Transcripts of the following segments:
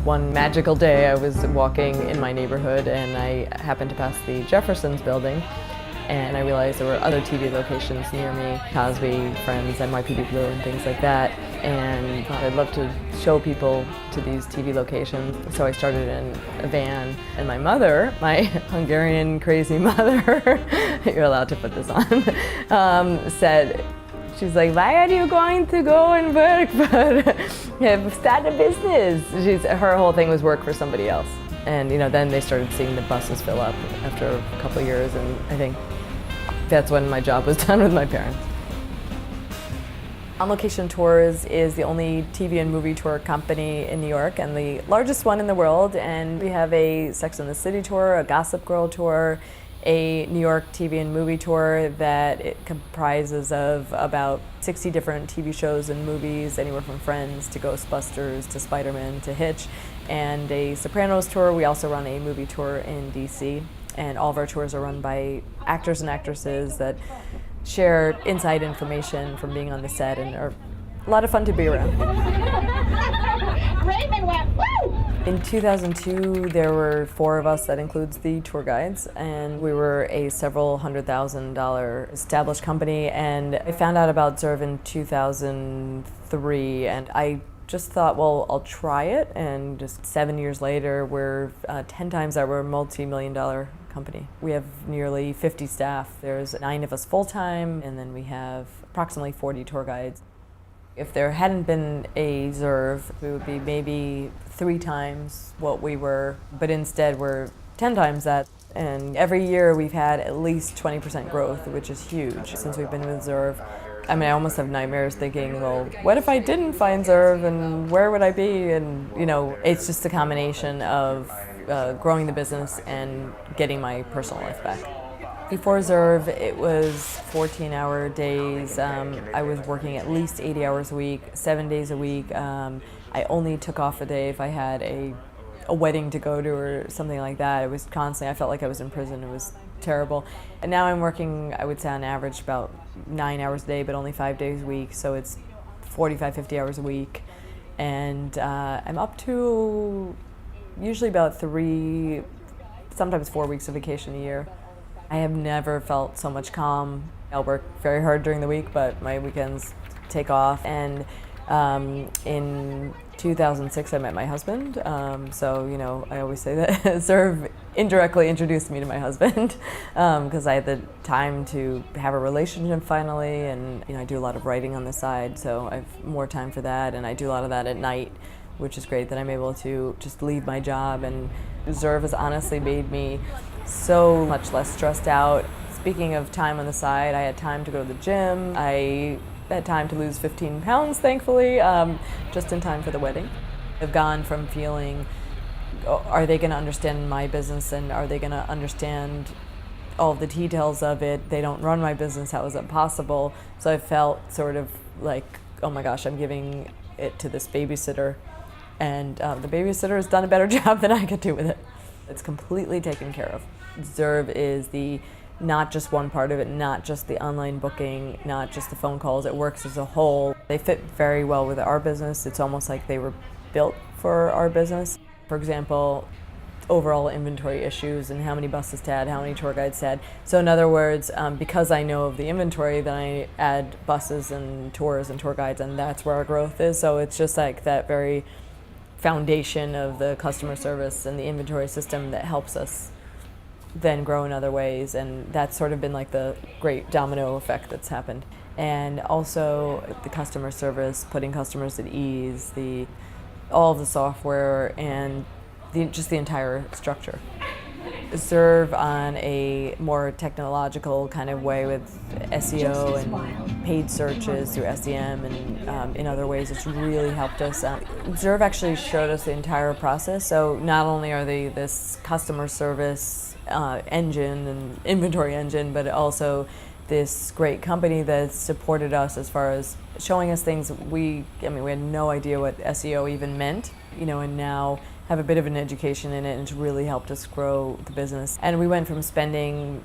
One magical day I was walking in my neighborhood and I happened to pass the Jeffersons building, and I realized there were other TV locations near me, Cosby, Friends, NYPD Blue and things like that, and thought I'd love to show people to these TV locations. So I started in a van, and my mother, my Hungarian crazy mother, you're allowed to put this on, said, she's like, why are you going to go and work for, start a business? Her whole thing was work for somebody else. And then they started seeing the buses fill up after a couple of years, and I think that's when my job was done with my parents. On Location Tours is the only TV and movie tour company in New York and the largest one in the world. And we have a Sex and the City tour, a Gossip Girl tour, a New York TV and movie tour that it comprises of about 60 different TV shows and movies, anywhere from Friends to Ghostbusters to Spider-Man to Hitch, and a Sopranos tour. We also run a movie tour in DC, and all of our tours are run by actors and actresses that share inside information from being on the set and are a lot of fun to be around. In 2002, there were 4 of us, that includes the tour guides, and we were a several $100,000 established company, and I found out about Zurv in 2003, and I just thought, well, I'll try it, and just 7 years later, we're 10 times our multi-million-dollar company. We have nearly 50 staff. There's 9 of us full-time, and then we have approximately 40 tour guides. If there hadn't been a Zurv, we would be maybe 3 times what we were, but instead we're 10 times that. And every year we've had at least 20% growth, which is huge since we've been with Zurv. I mean, I almost have nightmares thinking, well, what if I didn't find Zurv and where would I be? And, it's just a combination of growing the business and getting my personal life back. Before Zurv, it was 14-hour days. I was working at least 80 hours a week, 7 days a week. I only took off a day if I had a wedding to go to or something like that. It was constantly, I felt like I was in prison. It was terrible. And now I'm working, I would say on average, about 9 hours a day, but only 5 days a week. So it's 45, 50 hours a week. And I'm up to usually about 3, sometimes 4 weeks of vacation a year. I have never felt so much calm. I'll work very hard during the week, but my weekends take off. And in 2006, I met my husband. So, I always say that Zurv indirectly introduced me to my husband because I had the time to have a relationship finally. And, I do a lot of writing on the side, so I have more time for that. And I do a lot of that at night, which is great that I'm able to just leave my job. And Zurv has honestly made me so much less stressed out. Speaking of time on the side, I had time to go to the gym. I had time to lose 15 pounds, thankfully, just in time for the wedding. I've gone from feeling, are they going to understand my business and are they going to understand all of the details of it? They don't run my business, how is that possible? So I felt sort of like, oh my gosh, I'm giving it to this babysitter, and the babysitter has done a better job than I could do with it. It's completely taken care of. Zurv is not just one part of it, not just the online booking, not just the phone calls. It works as a whole. They fit very well with our business. It's almost like they were built for our business. For example, overall inventory issues and how many buses to add, how many tour guides to add. So in other words, because I know of the inventory, then I add buses and tours and tour guides, and that's where our growth is. So it's just like that very foundation of the customer service and the inventory system that helps us then grow in other ways, and that's sort of been like the great domino effect that's happened. And also the customer service, putting customers at ease, all of the software, and just the entire structure. Zurv on a more technological kind of way with SEO and paid searches through SEM and in other ways. It's really helped us. Zurv actually showed us the entire process. So not only are they this customer service engine and inventory engine, but also this great company that supported us as far as showing us things we had no idea what SEO even meant, and now have a bit of an education in it, and it's really helped us grow the business. And we went from spending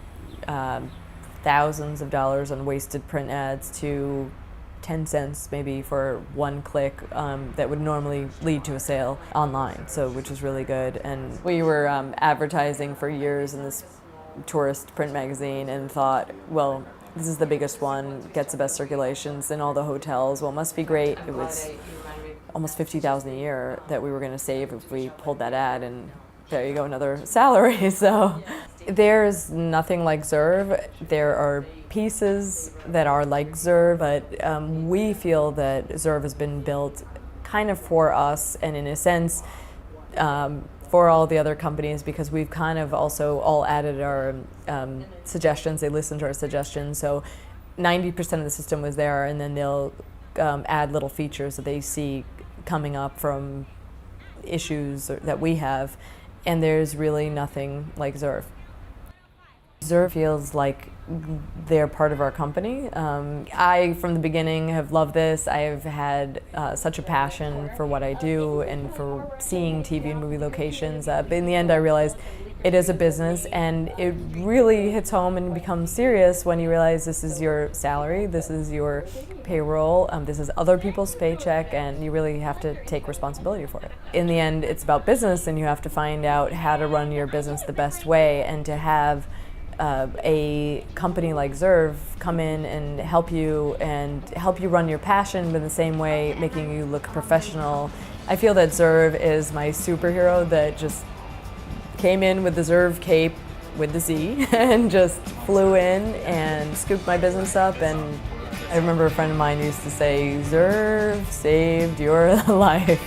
thousands of dollars on wasted print ads to 10 cents maybe for one click that would normally lead to a sale online, so which is really good. And we were advertising for years in this tourist print magazine and thought, well, this is the biggest one, gets the best circulations in all the hotels. Well, it must be great. It was almost $50,000 a year that we were going to save if we pulled that ad, and there you go, another salary. So there's nothing like Zurv. There are pieces that are like Zurv, but we feel that Zurv has been built kind of for us and in a sense for all the other companies, because we've kind of also all added our suggestions. They listen to our suggestions, so 90% of the system was there, and then they'll add little features that they see coming up from issues that we have, and there's really nothing like Zurv. Zurv feels like they're part of our company. I, from the beginning, have loved this. I've had such a passion for what I do and for seeing TV and movie locations. But in the end, I realized it is a business, and it really hits home and becomes serious when you realize this is your salary, this is your payroll, this is other people's paycheck, and you really have to take responsibility for it. In the end, it's about business, and you have to find out how to run your business the best way, and to have a company like Zurv come in and help you run your passion, but in the same way making you look professional. I feel that Zurv is my superhero that just came in with the Zurv cape with the Z and just flew in and scooped my business up. And I remember a friend of mine used to say, Zurv saved your life.